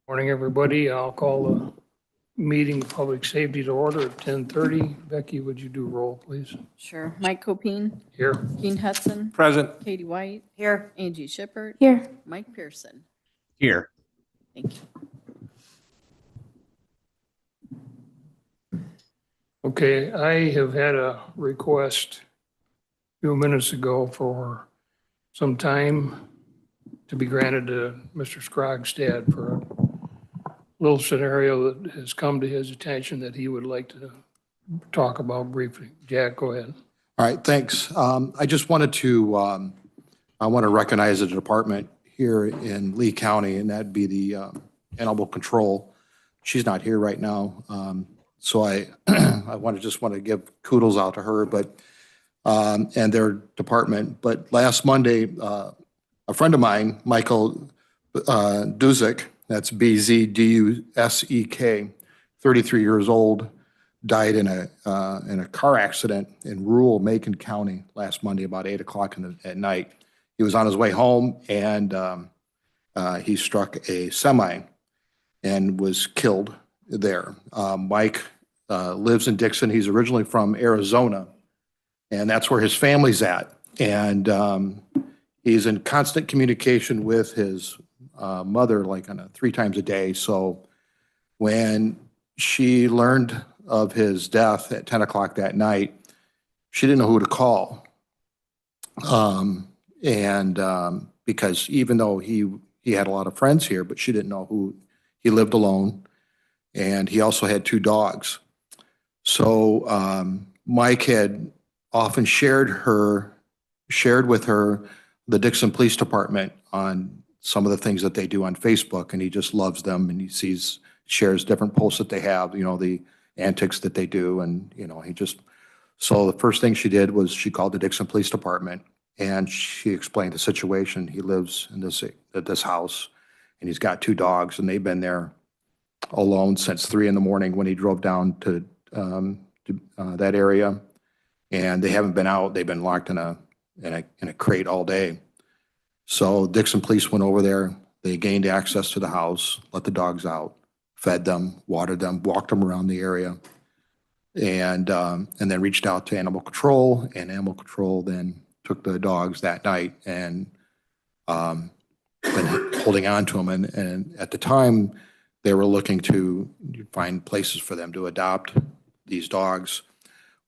Morning, everybody. I'll call the meeting of public safety to order at 10:30. Becky, would you do roll, please? Sure. Mike Copine, Here. Gene Hudson, Present. Katie White. Here. Angie Shippert. Here. Mike Pearson. Here. Thank you. Okay, I have had a request a few minutes ago for some time to be granted to Mr. Scrogstad for a little scenario that has come to his attention that he would like to talk about briefly. Jack, go ahead. All right, thanks. I just wanted to, I want to recognize the department here in Lee County, and that'd be the animal control. She's not here right now. So I just want to give kudos out to her, but, and their department. But last Monday, a friend of mine, Michael Duzek, that's Bzdusek, 33 years old, died in a car accident in rural Macon County last Monday about 8 o'clock at night. He was on his way home and he struck a semi and was killed there. Mike lives in Dixon. He's originally from Arizona, and that's where his family's at. And he's in constant communication with his mother, like on 3 times a day. So when she learned of his death at 10 o'clock that night, she didn't know who to call. Because even though he had a lot of friends here, but she didn't know who. He lived alone, and he also had 2 dogs. So Mike had often shared with her the Dixon Police Department on some of the things that they do on Facebook, and he just loves them, and he shares different posts that they have, the antics that they do, and so the first thing she did was she called the Dixon Police Department, and she explained the situation. He lives in this house, and he's got 2 dogs, and they've been there alone since 3 a.m. when he drove down to that area, and they haven't been out. They've been locked in a crate all day. So Dixon Police went over there. They gained access to the house, let the dogs out, fed them, watered them, walked them around the area, and then reached out to Animal Control, and Animal Control then took the dogs that night and been holding on to them. And at the time, they were looking to find places for them to adopt these dogs.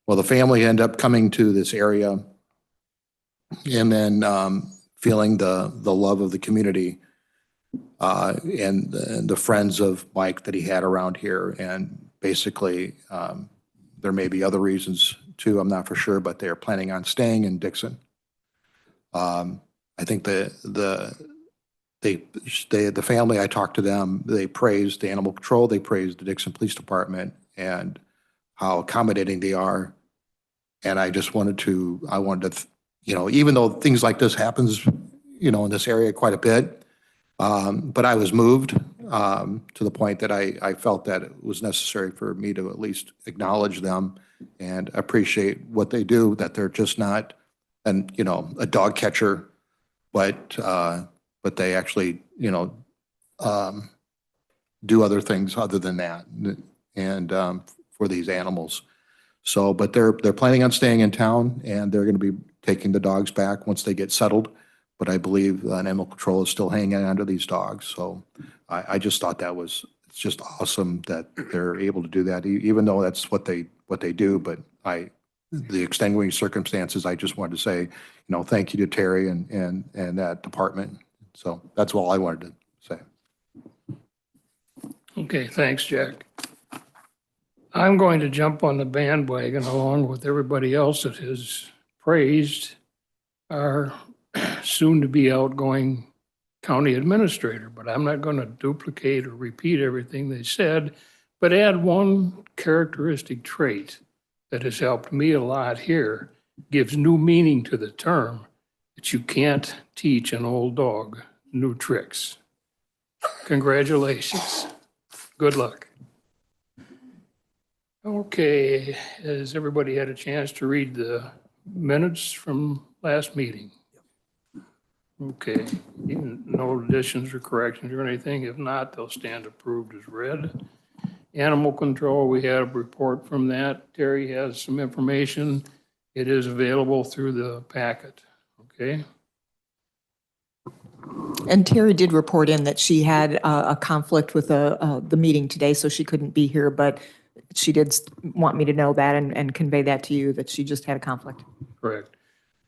Well, the family ended up coming to this area and then feeling the love of the community and the friends of Mike that he had around here. And basically, there may be other reasons too, I'm not for sure, but they're planning on staying in Dixon. I think the family, I talked to them, they praised the Animal Control, they praised the Dixon Police Department and how accommodating they are. And I wanted to, even though things like this happens, in this area quite a bit, but I was moved to the point that I felt that it was necessary for me to at least acknowledge them and appreciate what they do, that they're just not a dog catcher, but they actually, do other things other than that, and for these animals. So, but they're planning on staying in town, and they're going to be taking the dogs back once they get settled. But I believe Animal Control is still hanging on to these dogs. So I just thought it's just awesome that they're able to do that, even though that's what they do. But the extenuating circumstances, I just wanted to say, thank you to Terry and that department. So that's all I wanted to say. Okay, thanks, Jack. I'm going to jump on the bandwagon along with everybody else that has praised our soon-to-be outgoing county administrator, but I'm not going to duplicate or repeat everything they said, but add one characteristic trait that has helped me a lot here, gives new meaning to the term, that you can't teach an old dog new tricks. Congratulations. Good luck. Okay, has everybody had a chance to read the minutes from last meeting? Okay, no additions or corrections or anything. If not, they'll stand approved as read. Animal control, we had a report from that. Terry has some information. It is available through the packet, okay? And Terry did report in that she had a conflict with the meeting today, so she couldn't be here, but she did want me to know that and convey that to you, that she just had a conflict. Correct.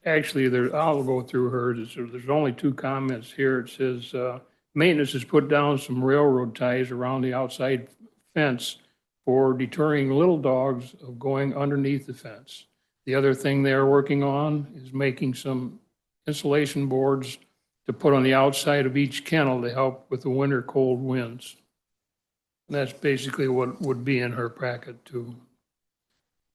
Actually, I'll go through hers. There's only two comments here. It says, maintenance has put down some railroad ties around the outside fence for deterring little dogs of going underneath the fence. The other thing they're working on is making some insulation boards to put on the outside of each kennel to help with the winter cold winds. And that's basically what would be in her packet too.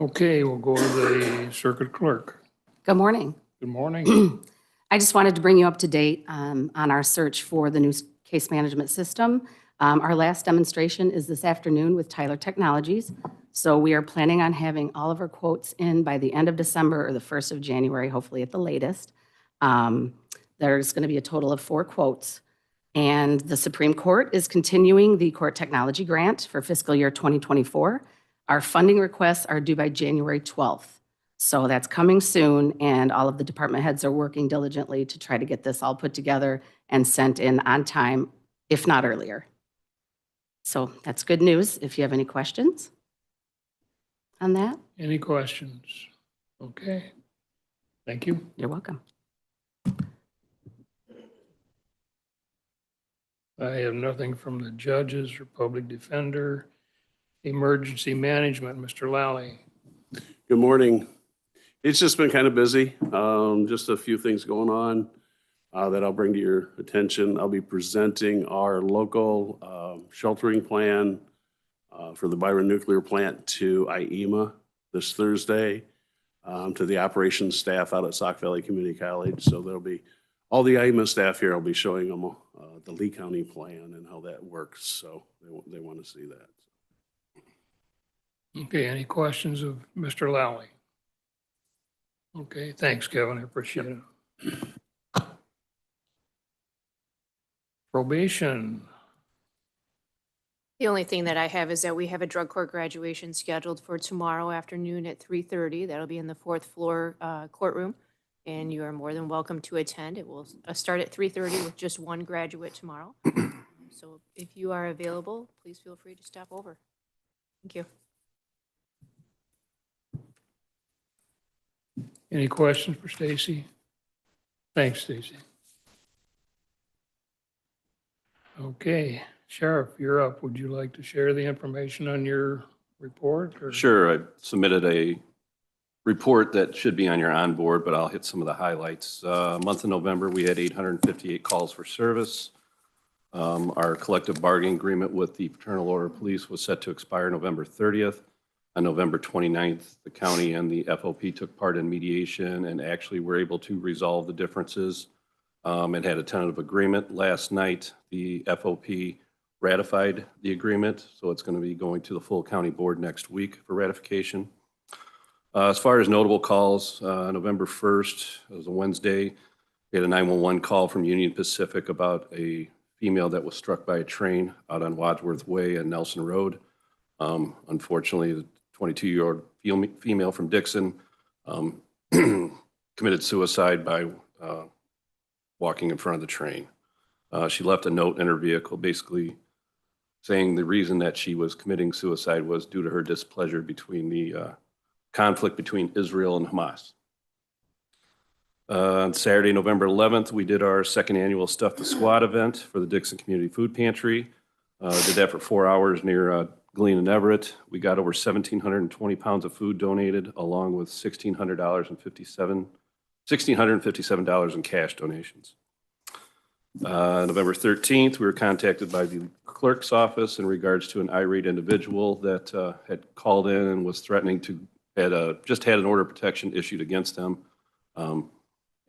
Okay, we'll go to the circuit clerk. Good morning. Good morning. I just wanted to bring you up to date on our search for the new case management system. Our last demonstration is this afternoon with Tyler Technologies. So we are planning on having all of our quotes in by the end of December or the 1st of January, hopefully at the latest. There's going to be a total of 4 quotes. And the Supreme Court is continuing the court technology grant for fiscal year 2024. Our funding requests are due by January 12th. So that's coming soon, and all of the department heads are working diligently to try to get this all put together and sent in on time, if not earlier. So that's good news. If you have any questions on that, Any questions? Okay. Thank you. you're welcome. I have nothing from the judges or public defender. Emergency management, Mr. Lally. Good morning. It's just been kind of busy. Just a few things going on that I'll bring to your attention. I'll be presenting our local sheltering plan for the Byron Nuclear Plant to IEMA this Thursday, to the operations staff out at Sauk Valley Community College. So there'll be all the IEMA staff here. I'll be showing them the Lee County plan and how that works. So they want to see that. Okay, any questions of Mr. Lally? Okay, thanks, Kevin. I appreciate it. Probation. The only thing that I have is that we have a drug court graduation scheduled for tomorrow afternoon at 3:30. That'll be in the 4th floor courtroom, and you are more than welcome to attend. It will start at 3:30 with just one graduate tomorrow. So if you are available, please feel free to stop over. Thank you. Any questions for Stacy? Thanks, Stacy. Okay, Sheriff, you're up. Would you like to share the information on your report? Or? Sure. I submitted a report that should be on your onboard, but I'll hit some of the highlights. Month of November, we had 858 calls for service. Our collective bargaining agreement with the Fraternal Order of Police was set to expire November 30th. On November 29th, the county and the FOP took part in mediation and actually were able to resolve the differences and had a tentative agreement. Last night, the FOP ratified the agreement, so it's going to be going to the full county board next week for ratification. As far as notable calls, November 1st, it was a Wednesday, we had a 911 call from Union Pacific about a female that was struck by a train out on Wadsworth Way and Nelson Road. Unfortunately, the 22-year-old female from Dixon committed suicide by walking in front of the train. She left a note in her vehicle basically saying the reason that she was committing suicide was due to her displeasure between the conflict between Israel and Hamas. On Saturday, November 11th, we did our second annual Stuff the Squad event for the Dixon Community Food Pantry. Did that for 4 hours near Glean and Everett. We got over 1,720 pounds of food donated, along with $1,657 in cash donations. November 13th, we were contacted by the clerk's office in regards to an irate individual that had called in and was threatening to, just had an order of protection issued against them.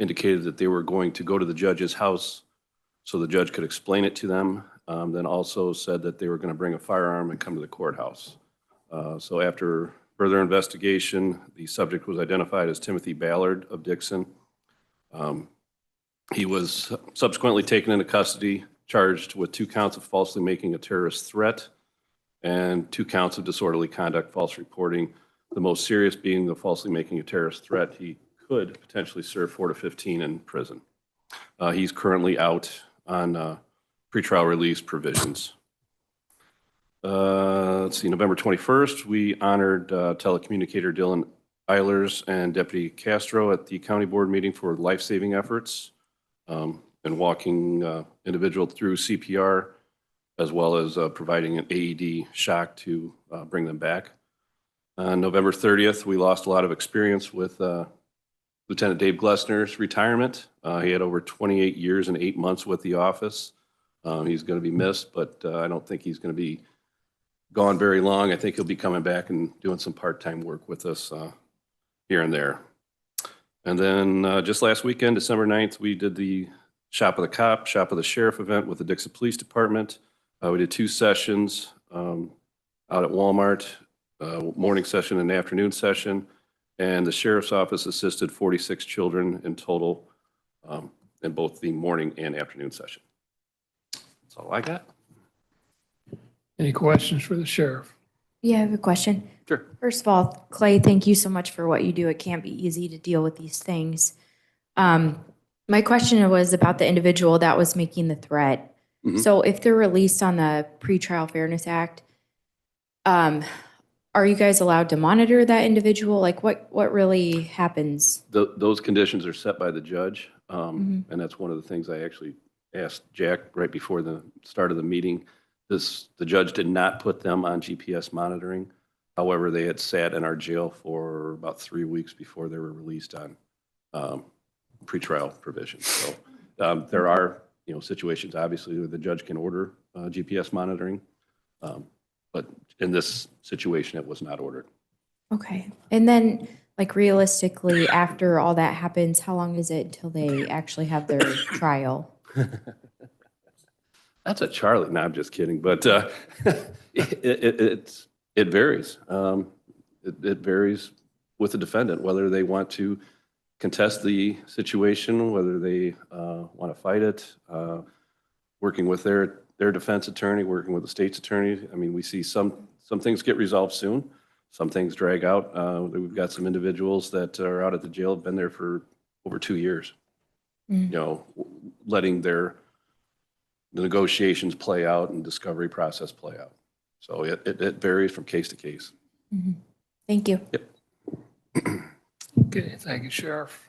Indicated that they were going to go to the judge's house so the judge could explain it to them. Then also said that they were going to bring a firearm and come to the courthouse. So after further investigation, the subject was identified as Timothy Ballard of Dixon. He was subsequently taken into custody, charged with 2 counts of falsely making a terrorist threat and 2 counts of disorderly conduct, false reporting. The most serious being the falsely making a terrorist threat. He could potentially serve 4 to 15 in prison. He's currently out on pretrial release provisions. Let's see, November 21st, we honored telecommunicator Dylan Eilers and Deputy Castro at the county board meeting for life-saving efforts and walking individual through CPR, as well as providing an AED shock to bring them back. On November 30th, we lost a lot of experience with Lieutenant Dave Glessner's retirement. He had over 28 years and 8 months with the office. He's going to be missed, but I don't think he's going to be gone very long. I think he'll be coming back and doing some part-time work with us here and there. And then just last weekend, December 9th, we did the Shop of the Cop, Shop of the Sheriff event with the Dixon Police Department. We did 2 sessions out at Walmart, morning session and afternoon session. And the Sheriff's Office assisted 46 children in total in both the morning and afternoon session. That's all I got. Any questions for the sheriff? Yeah, I have a question. Sure. First of all, Clay, thank you so much for what you do. It can't be easy to deal with these things. My question was about the individual that was making the threat. Mhm. So if they're released on the Pretrial Fairness Act, are you guys allowed to monitor that individual? Like what really happens? Those conditions are set by the judge. And that's one of the things I actually asked Jack right before the start of the meeting. The judge did not put them on GPS monitoring. However, they had sat in our jail for about 3 weeks before they were released on pretrial provisions. So there are, situations obviously where the judge can order GPS monitoring, but in this situation, it was not ordered. Okay. And then like realistically, after all that happens, how long is it until they actually have their trial? That's a Charlie. No, I'm just kidding. But it varies. It varies with the defendant, whether they want to contest the situation, whether they want to fight it, working with their defense attorney, working with the state's attorney. I mean, we see some things get resolved soon. Some things drag out. We've got some individuals that are out at the jail, have been there for over 2 years, letting the negotiations play out and discovery process play out. So it varies from case to case. Thank you. Yep. Okay, thank you, Sheriff.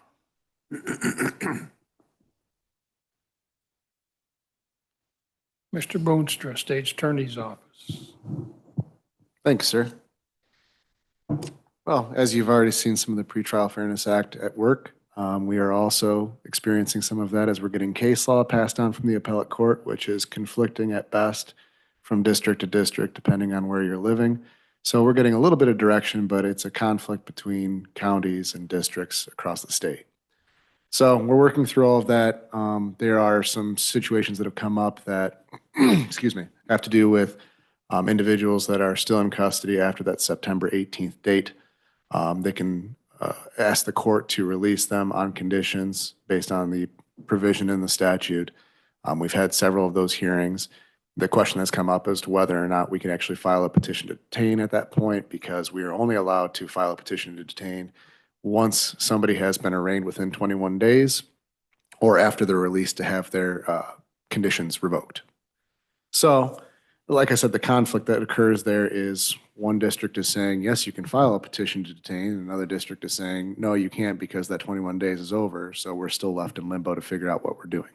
Mr. Boonstra, State's Attorney's Office. Thanks, sir. Well, as you've already seen some of the Pretrial Fairness Act at work, we are also experiencing some of that as we're getting case law passed on from the appellate court, which is conflicting at best from district to district, depending on where you're living. So we're getting a little bit of direction, but it's a conflict between counties and districts across the state. So we're working through all of that. There are some situations that have come up that, excuse me, have to do with individuals that are still in custody after that September 18th date. They can ask the court to release them on conditions based on the provision in the statute. We've had several of those hearings. The question that's come up as to whether or not we can actually file a petition to detain at that point, because we are only allowed to file a petition to detain once somebody has been arraigned within 21 days or after they're released to have their conditions revoked. So, like I said, the conflict that occurs there is one district is saying, yes, you can file a petition to detain. And another district is saying, no, you can't because that 21 days is over. So we're still left in limbo to figure out what we're doing.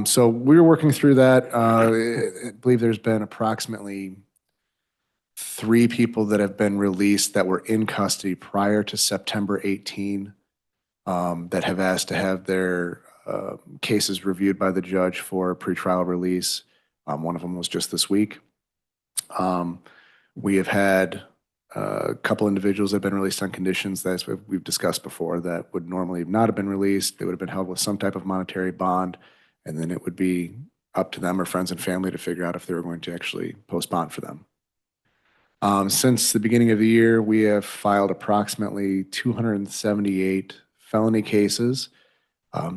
So we're working through that. I believe there's been approximately 3 people that have been released that were in custody prior to September 18 that have asked to have their cases reviewed by the judge for pretrial release. One of them was just this week. We have had a couple individuals that have been released on conditions that we've discussed before that would normally not have been released. They would have been held with some type of monetary bond, and then it would be up to them or friends and family to figure out if they were going to actually post bond for them. Since the beginning of the year, we have filed approximately 278 felony cases.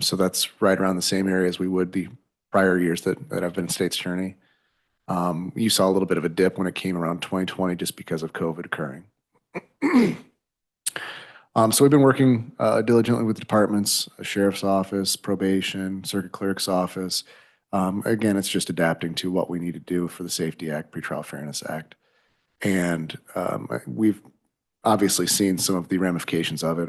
So that's right around the same area as we would the prior years that I've been state's attorney. You saw a little bit of a dip when it came around 2020 just because of COVID occurring. So we've been working diligently with the departments, sheriff's office, probation, circuit clerk's office. Again, it's just adapting to what we need to do for the Safety Act, Pretrial Fairness Act. And we've obviously seen some of the ramifications of it.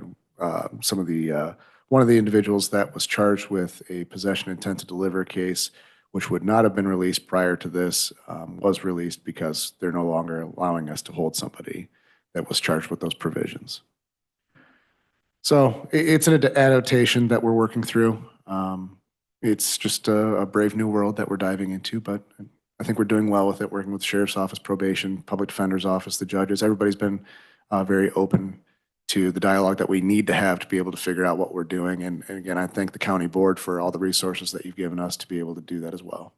One of the individuals that was charged with a possession intent to deliver case, which would not have been released prior to this, was released because they're no longer allowing us to hold somebody that was charged with those provisions. So it's an adaptation that we're working through. It's just a brave new world that we're diving into, but I think we're doing well with it, working with the sheriff's office, probation, public defender's office, the judges. Everybody's been very open to the dialogue that we need to have to be able to figure out what we're doing. And again, I thank the county board for all the resources that you've given us to be able to do that as well.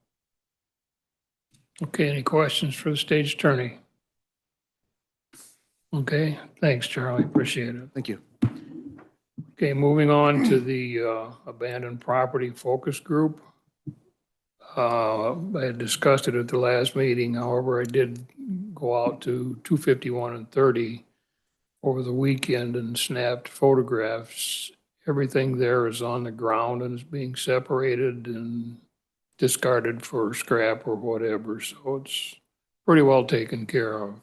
Okay, any questions for the state attorney? Okay, thanks, Charlie. Appreciate it. Thank you. Okay, moving on to the abandoned property focus group. I had discussed it at the last meeting. However, I did go out to 251 and 30 over the weekend and snapped photographs. Everything there is on the ground and is being separated and discarded for scrap or whatever. So it's pretty well taken care of.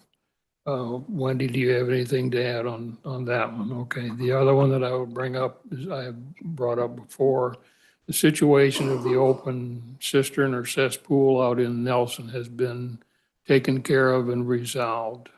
Wendy, do you have anything to add on that one? Okay. The other one that I would bring up is I have brought up before. The situation of the open cistern or cesspool out in Nelson has been taken care of and resolved.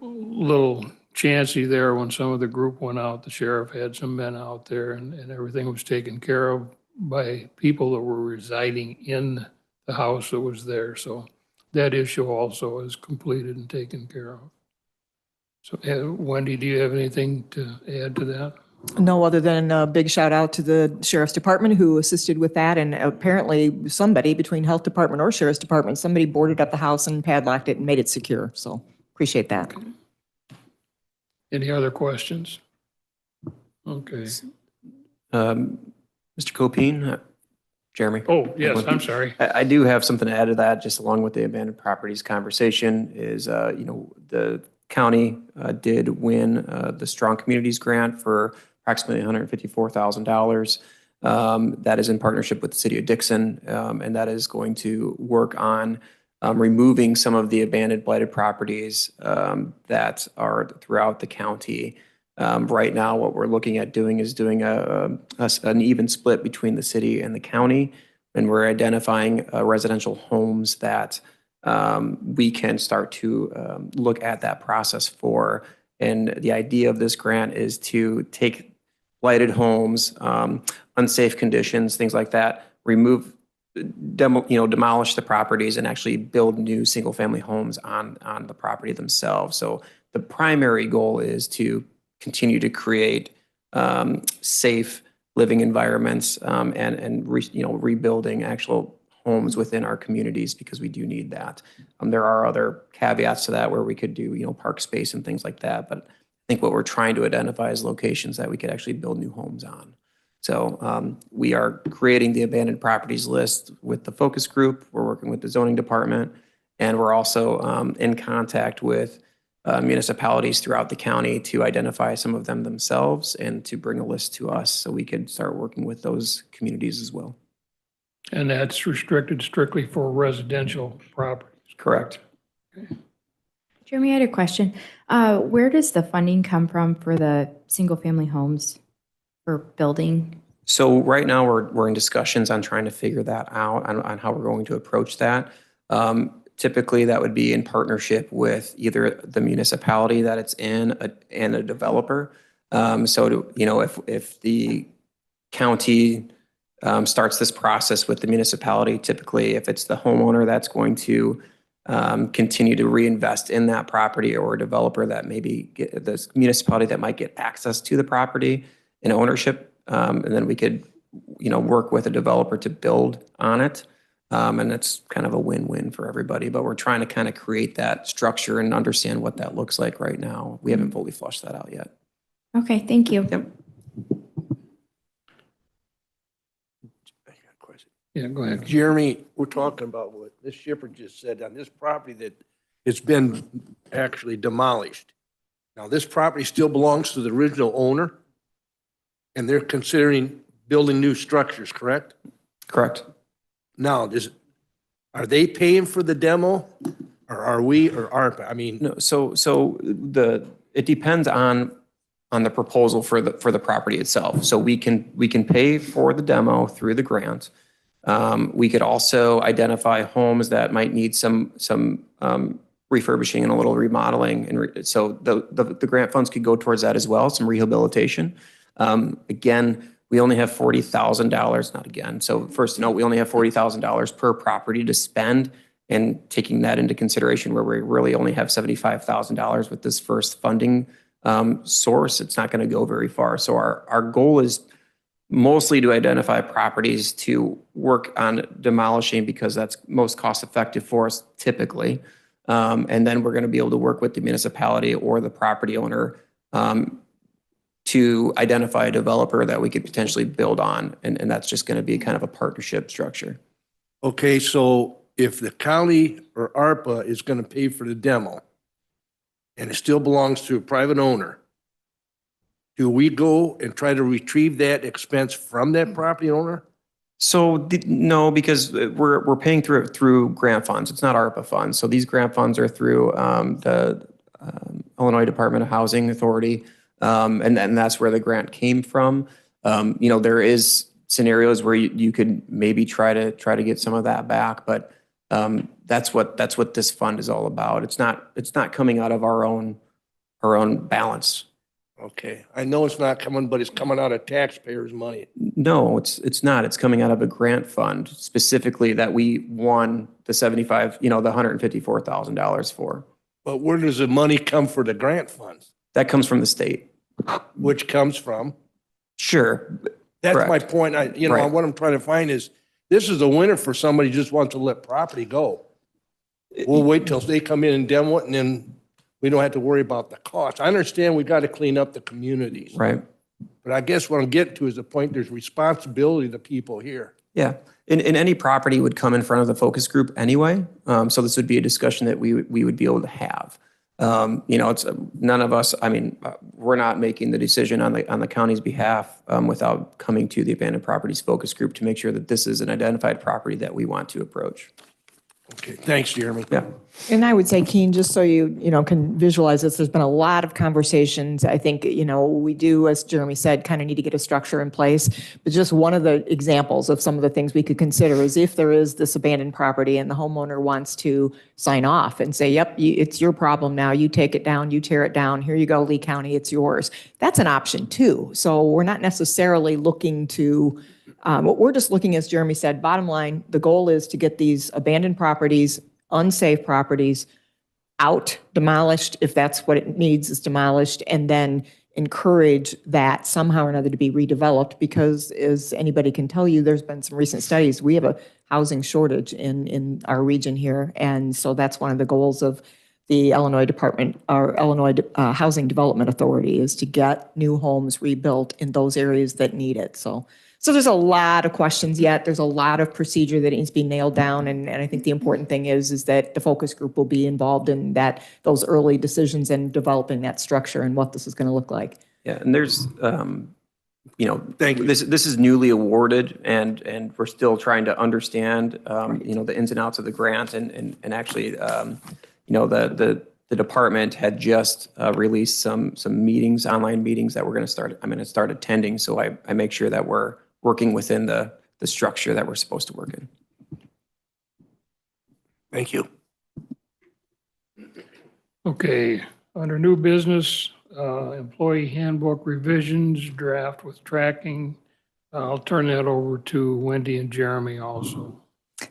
Little chancy there when some of the group went out, the sheriff had some men out there and everything was taken care of by people that were residing in the house that was there. So that issue also is completed and taken care of. So Wendy, do you have anything to add to that? No, other than a big shout out to the sheriff's department who assisted with that. And apparently somebody between health department or sheriff's department, somebody boarded up the house and padlocked it and made it secure. So appreciate that. Okay. Any other questions? Okay. Mr. Copine, Jeremy. Oh, yes, I'm sorry. I do have something to add to that, just along with the abandoned properties conversation is, the county did win the Strong Communities Grant for approximately $154,000. That is in partnership with the city of Dixon, and that is going to work on removing some of the abandoned blighted properties that are throughout the county. Right now, what we're looking at doing is doing an even split between the city and the county, and we're identifying residential homes that we can start to look at that process for. And the idea of this grant is to take blighted homes, unsafe conditions, things like that, demolish the properties and actually build new single-family homes on the property themselves. So the primary goal is to continue to create safe living environments and rebuilding actual homes within our communities, because we do need that. There are other caveats to that where we could do park space and things like that, but I think what we're trying to identify is locations that we could actually build new homes on. So we are creating the abandoned properties list with the focus group. We're working with the zoning department, and we're also in contact with municipalities throughout the county to identify some of them themselves and to bring a list to us so we could start working with those communities as well. And that's restricted strictly for residential properties. Correct. Okay. Jeremy, I had a question. Where does the funding come from for the single-family homes for building? So right now we're in discussions on trying to figure that out on how we're going to approach that. Typically, that would be in partnership with either the municipality that it's in and a developer. If the county starts this process with the municipality, typically if it's the homeowner that's going to continue to reinvest in that property, or a developer that maybe the municipality that might get access to the property and ownership, and then we could work with a developer to build on it. And it's kind of a win-win for everybody, but we're trying to kind of create that structure and understand what that looks like right now. We haven't fully flushed that out yet. Okay, thank you. Yep. Yeah, go ahead. Jeremy, we're talking about what Ms. Shipper just said on this property that it's been actually demolished. Now, this property still belongs to the original owner, and they're considering building new structures, correct? Correct. Now, are they paying for the demo, or are we, or aren't? I mean, No, it depends on the proposal for the property itself. So we can pay for the demo through the grant. We could also identify homes that might need some refurbishing and a little remodeling. And so the grant funds could go towards that as well, some rehabilitation. Again, we only have $40,000, not again. So first note, we only have $40,000 per property to spend, and taking that into consideration where we really only have $75,000 with this first funding source, it's not going to go very far. So our goal is mostly to identify properties to work on demolishing because that's most cost effective for us typically. And then we're going to be able to work with the municipality or the property owner to identify a developer that we could potentially build on. And that's just going to be kind of a partnership structure. okay, so if the county or ARPA is going to pay for the demo, and it still belongs to a private owner, do we go and try to retrieve that expense from that property owner? So no, because we're paying through grant funds. It's not ARPA funds. So these grant funds are through the Illinois Department of Housing Authority, and that's where the grant came from. There is scenarios where you could maybe try to get some of that back, but that's what this fund is all about. It's not coming out of our own balance. Okay, I know it's not coming, but it's coming out of taxpayers' money. No, it's not. It's coming out of a grant fund specifically that we won the $154,000 for. But where does the money come for the grant funds? That comes from the state. Which comes from? Sure. That's my Correct. point. Right. What I'm trying to find is, this is a winner for somebody who just wants to let property go. We'll wait till they come in and demo it, and then we don't have to worry about the cost. I understand we got to clean up the communities. Right. But I guess what I'm getting to is the point, there's responsibility to people here. Yeah. And any property would come in front of the focus group anyway. So this would be a discussion that we would be able to have. It's none of us, we're not making the decision on the county's behalf without coming to the abandoned properties focus group to make sure that this is an identified property that we want to approach. Okay, thanks, Jeremy. Yeah. And I would say, Keen, just so you can visualize this, there's been a lot of conversations. I think, we do, as Jeremy said, kind of need to get a structure in place. But just one of the examples of some of the things we could consider is if there is this abandoned property and the homeowner wants to sign off and say, yep, it's your problem now. You take it down, you tear it down. Here you go, Lee County, it's yours. That's an option too. So we're not necessarily looking to we're just looking, as Jeremy said, bottom line, the goal is to get these abandoned properties, unsafe properties out, demolished, if that's what it needs is demolished, and then encourage that somehow or another to be redeveloped because, as anybody can tell you, there's been some recent studies. We have a housing shortage in our region here, and so that's one of the goals of the Illinois Housing Development Authority is to get new homes rebuilt in those areas that need it. So there's a lot of questions yet. There's a lot of procedure that needs to be nailed down. And I think the important thing is that the focus group will be involved in those early decisions and developing that structure and what this is going to look like. Yeah. And there's, Thank you. this is newly awarded and we're still trying to understand, the ins and outs of the grant and actually, the department had just released some meetings, online meetings that I'm going to start attending. So I make sure that we're working within the structure that we're supposed to work in. Thank you. Okay, under new business, employee handbook revisions, draft with tracking. I'll turn that over to Wendy and Jeremy also.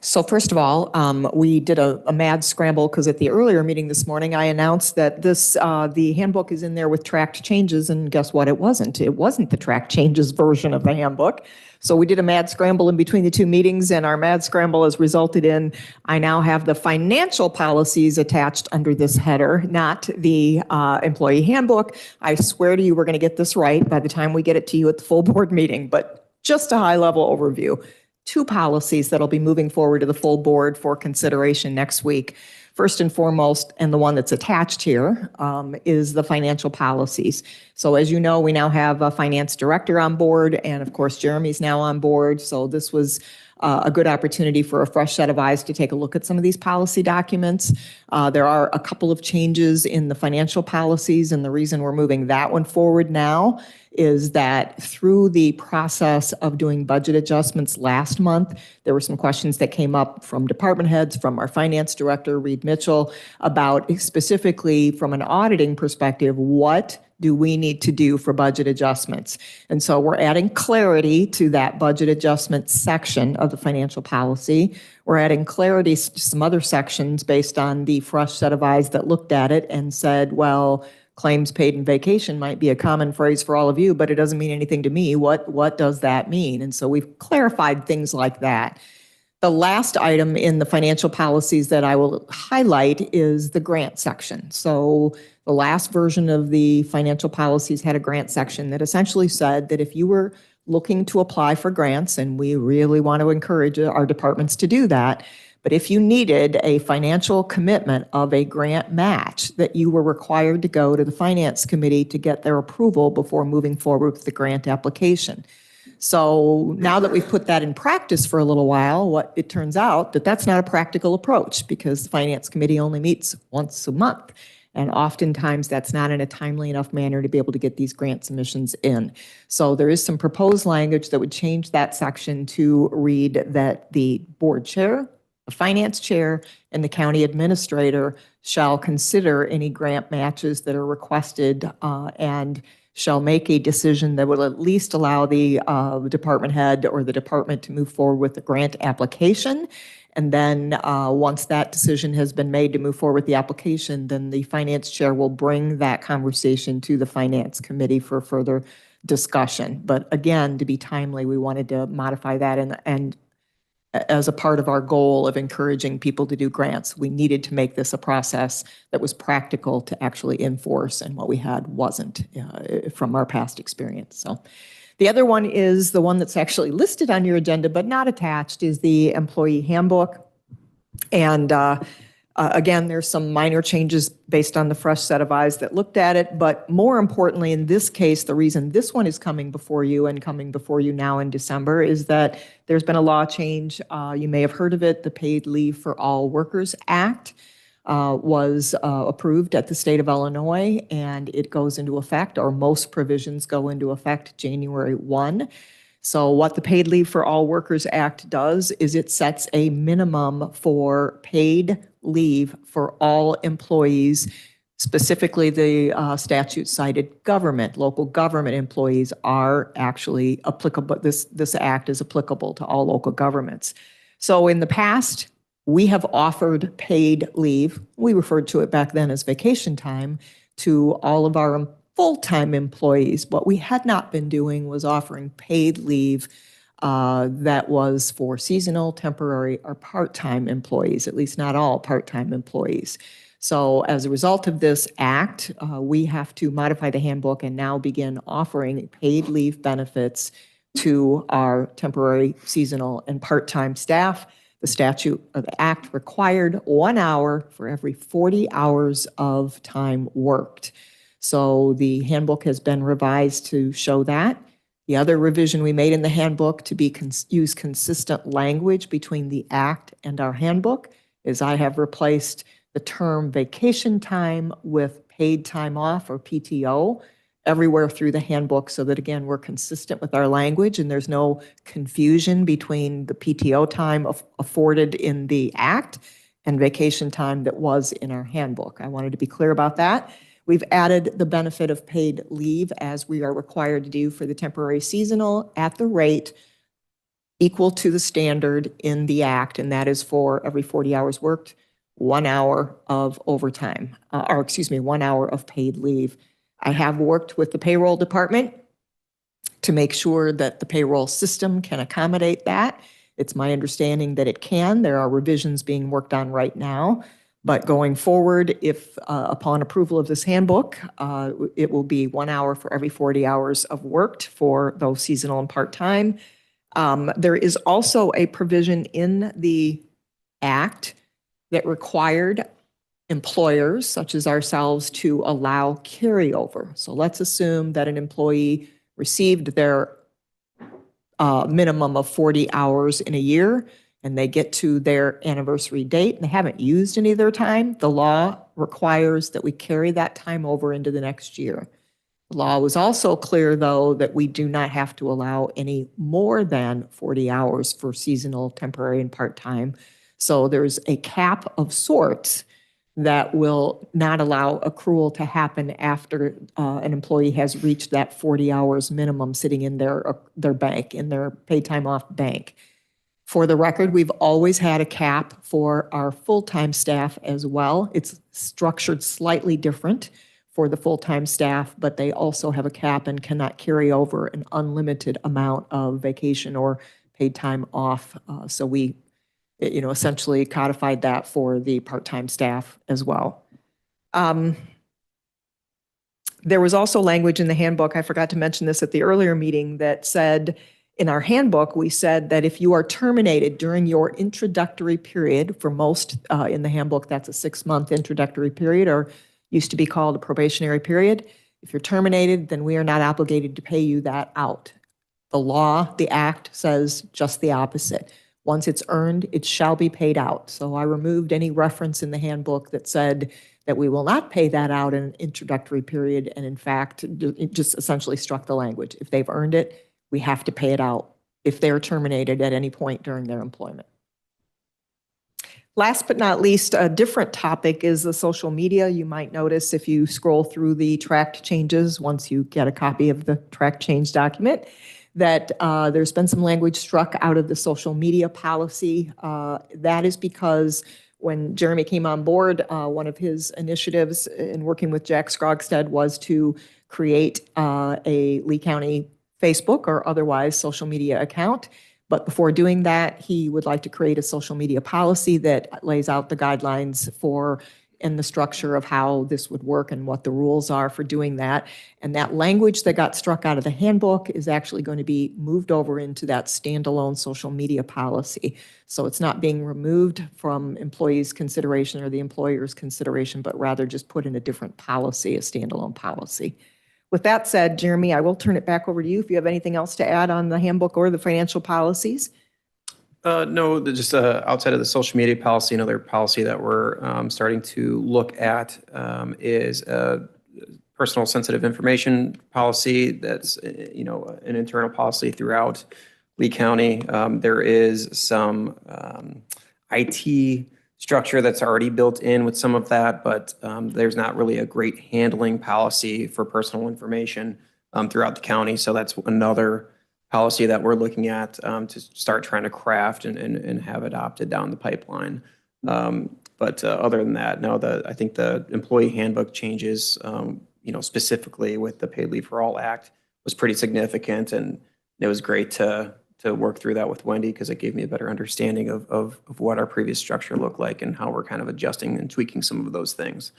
So first of all, we did a mad scramble because at the earlier meeting this morning, I announced that the handbook is in there with tracked changes, and guess what? It wasn't. It wasn't the tracked changes version of the handbook. So we did a mad scramble in between the two meetings, and our mad scramble has resulted in, I now have the financial policies attached under this header, not the employee handbook. I swear to you, we're going to get this right by the time we get it to you at the full board meeting, but just a high-level overview. 2 policies that'll be moving forward to the full board for consideration next week. First and foremost, and the one that's attached here, is the financial policies. So as you know, we now have a finance director on board, and of course, Jeremy's now on board. So this was a good opportunity for a fresh set of eyes to take a look at some of these policy documents. There are a couple of changes in the financial policies, and the reason we're moving that one forward now is that through the process of doing budget adjustments last month, there were some questions that came up from department heads, from our finance director, Reed Mitchell, about specifically from an auditing perspective, what do we need to do for budget adjustments? And so we're adding clarity to that budget adjustment section of the financial policy. We're adding clarity to some other sections based on the fresh set of eyes that looked at it and said, well, claims paid in vacation might be a common phrase for all of you, but it doesn't mean anything to me. What does that mean? And so we've clarified things like that. The last item in the financial policies that I will highlight is the grant section. So the last version of the financial policies had a grant section that essentially said that if you were looking to apply for grants, and we really want to encourage our departments to do that, but if you needed a financial commitment of a grant match, that you were required to go to the finance committee to get their approval before moving forward with the grant application. So now that we've put that in practice for a little while, what it turns out that that's not a practical approach because the finance committee only meets once a month. And oftentimes that's not in a timely enough manner to be able to get these grant submissions in. So there is some proposed language that would change that section to read that the board chair, the finance chair, and the county administrator shall consider any grant matches that are requested and shall make a decision that will at least allow the department head or the department to move forward with the grant application. And then once that decision has been made to move forward with the application, then the finance chair will bring that conversation to the finance committee for further discussion. But again, to be timely, we wanted to modify that and as a part of our goal of encouraging people to do grants, we needed to make this a process that was practical to actually enforce, and what we had wasn't from our past experience. So the other one is the one that's actually listed on your agenda but not attached is the employee handbook. And again, there's some minor changes based on the fresh set of eyes that looked at it. But more importantly, in this case, the reason this one is coming before you and coming before you now in December is that there's been a law change. You may have heard of it. The Paid Leave for All Workers Act was approved at the state of Illinois, and it goes into effect, or most provisions go into effect January 1. So what the Paid Leave for All Workers Act does is it sets a minimum for paid leave for all employees. Specifically, the statute cited local government employees are actually applicable. This act is applicable to all local governments. So in the past, we have offered paid leave. We referred to it back then as vacation time to all of our full-time employees. What we had not been doing was offering paid leave that was for seasonal, temporary, or part-time employees, at least not all part-time employees. So as a result of this act, we have to modify the handbook and now begin offering paid leave benefits to our temporary, seasonal, and part-time staff. The statute of the act required 1 hour for every 40 hours of time worked. So the handbook has been revised to show that. The other revision we made in the handbook to use consistent language between the act and our handbook is I have replaced the term vacation time with paid time off, or PTO, everywhere through the handbook so that, again, we're consistent with our language and there's no confusion between the PTO time afforded in the act and vacation time that was in our handbook. I wanted to be clear about that. We've added the benefit of paid leave as we are required to do for the temporary seasonal at the rate equal to the standard in the act, and that is for every 40 hours worked, 1 hour of overtime, 1 hour of paid leave. I have worked with the payroll department to make sure that the payroll system can accommodate that. It's my understanding that it can. There are revisions being worked on right now. But going forward, if upon approval of this handbook, it will be 1 hour for every 40 hours of worked for those seasonal and part-time. There is also a provision in the act that required employers such as ourselves to allow carryover. So let's assume that an employee received their minimum of 40 hours in a year, and they get to their anniversary date and they haven't used any of their time. The law requires that we carry that time over into the next year. The law was also clear, though, that we do not have to allow any more than 40 hours for seasonal, temporary, and part-time. So there's a cap of sorts that will not allow accrual to happen after an employee has reached that 40 hours minimum sitting in their bank, in their paid time off bank. For the record, we've always had a cap for our full-time staff as well. It's structured slightly different for the full-time staff, but they also have a cap and cannot carry over an unlimited amount of vacation or paid time off. So we essentially codified that for the part-time staff as well. There was also language in the handbook, I forgot to mention this at the earlier meeting, that said, in our handbook, we said that if you are terminated during your introductory period, for most in the handbook, that's a 6-month introductory period, or used to be called a probationary period. If you're terminated, then we are not obligated to pay you that out. The law, the act, says just the opposite. Once it's earned, it shall be paid out. So I removed any reference in the handbook that said that we will not pay that out in an introductory period, and in fact, it just essentially struck the language. If they've earned it, we have to pay it out if they're terminated at any point during their employment. Last but not least, a different topic is the social media. You might notice if you scroll through the tracked changes, once you get a copy of the tracked change document, that there's been some language struck out of the social media policy. That is because when Jeremy came on board, one of his initiatives in working with Jack Scrogstead was to create a Lee County Facebook or otherwise social media account. But before doing that, he would like to create a social media policy that lays out the guidelines for and the structure of how this would work and what the rules are for doing that. And that language that got struck out of the handbook is actually going to be moved over into that standalone social media policy. So it's not being removed from employees' consideration or the employer's consideration, but rather just put in a different policy, a standalone policy. With that said, Jeremy, I will turn it back over to you if you have anything else to add on the handbook or the financial policies. No, just outside of the social media policy, another policy that we're starting to look at is a personal sensitive information policy that's, an internal policy throughout Lee County. There is some IT structure that's already built in with some of that, but there's not really a great handling policy for personal information throughout the county. So that's another policy that we're looking at to start trying to craft and have adopted down the pipeline. But other than that, no, I think the employee handbook changes, specifically with the Paid Leave for All Act was pretty significant. And it was great to work through that with Wendy because it gave me a better understanding of what our previous structure looked like and how we're kind of adjusting and tweaking some of those things.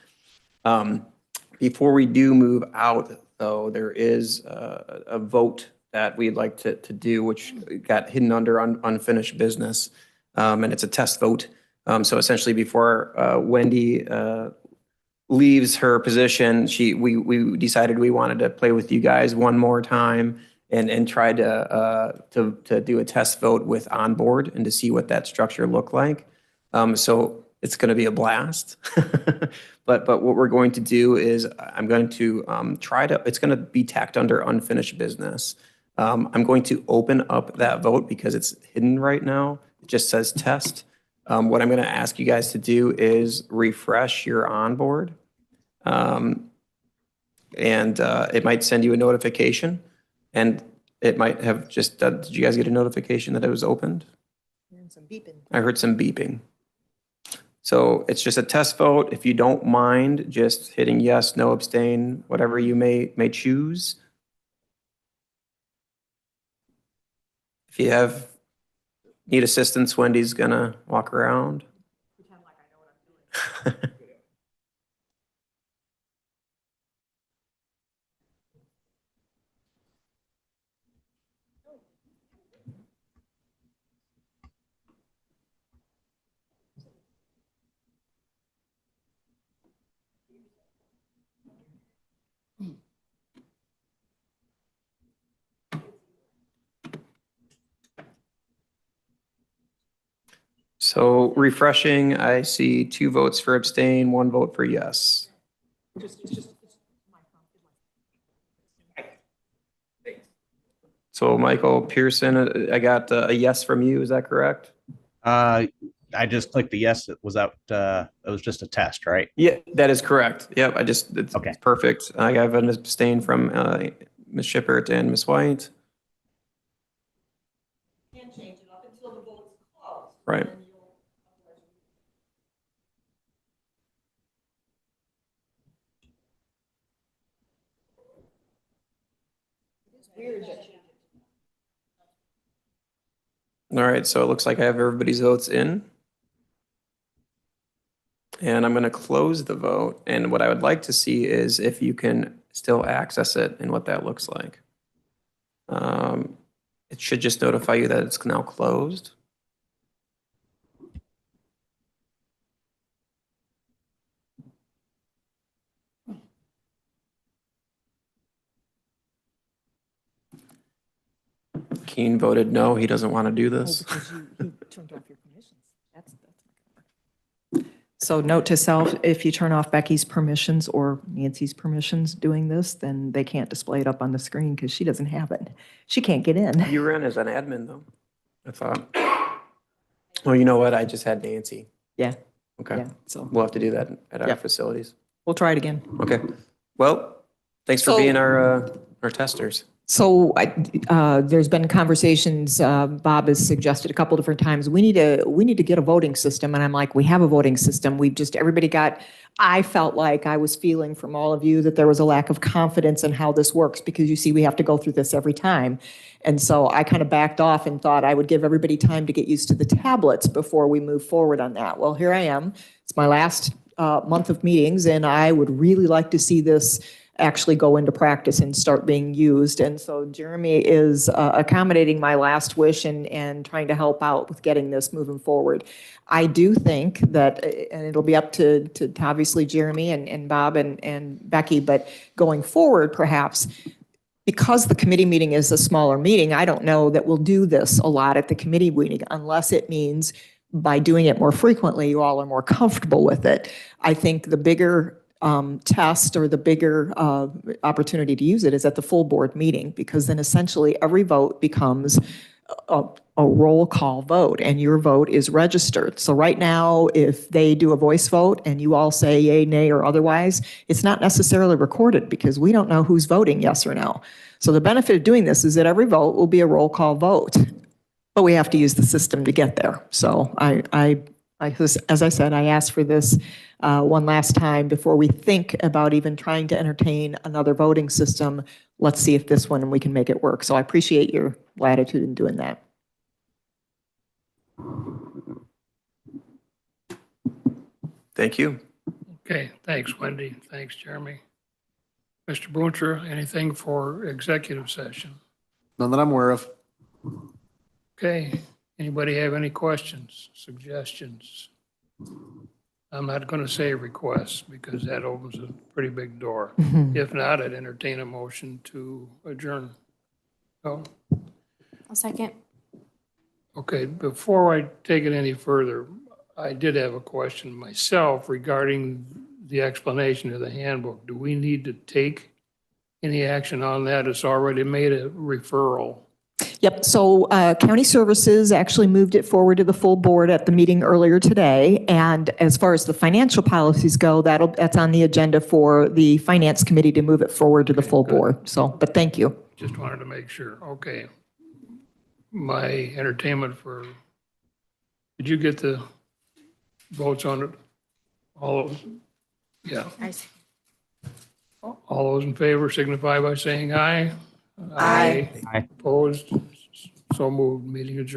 Before we do move out, though, there is a vote that we'd like to do, which got hidden under unfinished business, and it's a test vote. So essentially, before Wendy leaves her position, we decided we wanted to play with you guys one more time and try to do a test vote with onboard and to see what that structure looked like. So it's going to be a blast. But what we're going to do is I'm going to it's going to be tacked under unfinished business. I'm going to open up that vote because it's hidden right now. It just says test. What I'm going to ask you guys to do is refresh your onboard. And it might send you a notification. And It might have just, did you guys get a notification that it was opened? I heard some beeping. So it's just a test vote. If you don't mind just hitting yes, no, abstain, whatever you may choose. If you need assistance, Wendy's gonna walk around. So refreshing, I see 2 votes for abstain, 1 vote for yes. So Michael Pearson, I got a yes from you, is that correct? I just clicked the yes. It was out. It was just a test, right? Yeah, that is correct. Yep, it's Okay. perfect. I have an abstain from Ms. Shippert and Ms. White. Can't change it up until the vote's closed. Right. All right, so it looks like I have everybody's votes in. And I'm going to close the vote. And what I would like to see is if you can still access it and what that looks like. It should just notify you that it's now closed. Keen voted no, he doesn't want to do this. So note to self, if you turn off Becky's permissions or Nancy's permissions doing this, then they can't display it up on the screen because she doesn't have it. She can't get in. You ran as an admin though, I thought. Well, you know what? I just had Nancy. Yeah, Okay, yeah, so we'll have to do that at our Yep. facilities. we'll try it again. Okay, well, thanks for So- being our testers. So there's been conversations, Bob has suggested a couple different times, we need to get a voting system. And I'm like, we have a voting system. I felt like I was feeling from all of you that there was a lack of confidence in how this works because you see, we have to go through this every time. And so I kind of backed off and thought I would give everybody time to get used to the tablets before we move forward on that. Well, here I am. It's my last month of meetings and I would really like to see this actually go into practice and start being used. And so Jeremy is accommodating my last wish and trying to help out with getting this moving forward. I do think that, and it'll be up to obviously Jeremy and Bob and Becky, but going forward, perhaps, because the committee meeting is a smaller meeting, I don't know that we'll do this a lot at the committee meeting unless it means by doing it more frequently, you all are more comfortable with it. I think the bigger test or the bigger opportunity to use it is at the full board meeting, because then essentially every vote becomes a roll call vote and your vote is registered. So right now, if they do a voice vote and you all say yay, nay, or otherwise, it's not necessarily recorded because we don't know who's voting yes or no. So the benefit of doing this is that every vote will be a roll call vote, but we have to use the system to get there. So as I said, I asked for this one last time before we think about even trying to entertain another voting system. Let's see if this one we can make it work. So I appreciate your latitude in doing that. Thank you. Okay, thanks, Wendy. Thanks, Jeremy. Mr. Boontra, anything for executive session? None that I'm aware of. Okay, anybody have any questions, suggestions? I'm not going to say requests because that opens a pretty big door. If not, I'd entertain a motion to adjourn. Oh, I'll second. okay, before I take it any further, I did have a question myself regarding the explanation of the handbook. Do we need to take any action on that? It's already made a referral. Yep, so County Services actually moved it forward to the full board at the meeting earlier today. And as far as the financial policies go, that's on the agenda for the Finance Committee to move it forward to the full board. So, but thank you. just wanted to make sure. Okay. My entertainment for, did you get the votes on it? All those? Yeah. All those in favor signify by saying aye. Aye. Aye. Opposed? So moved. Meeting adjourned.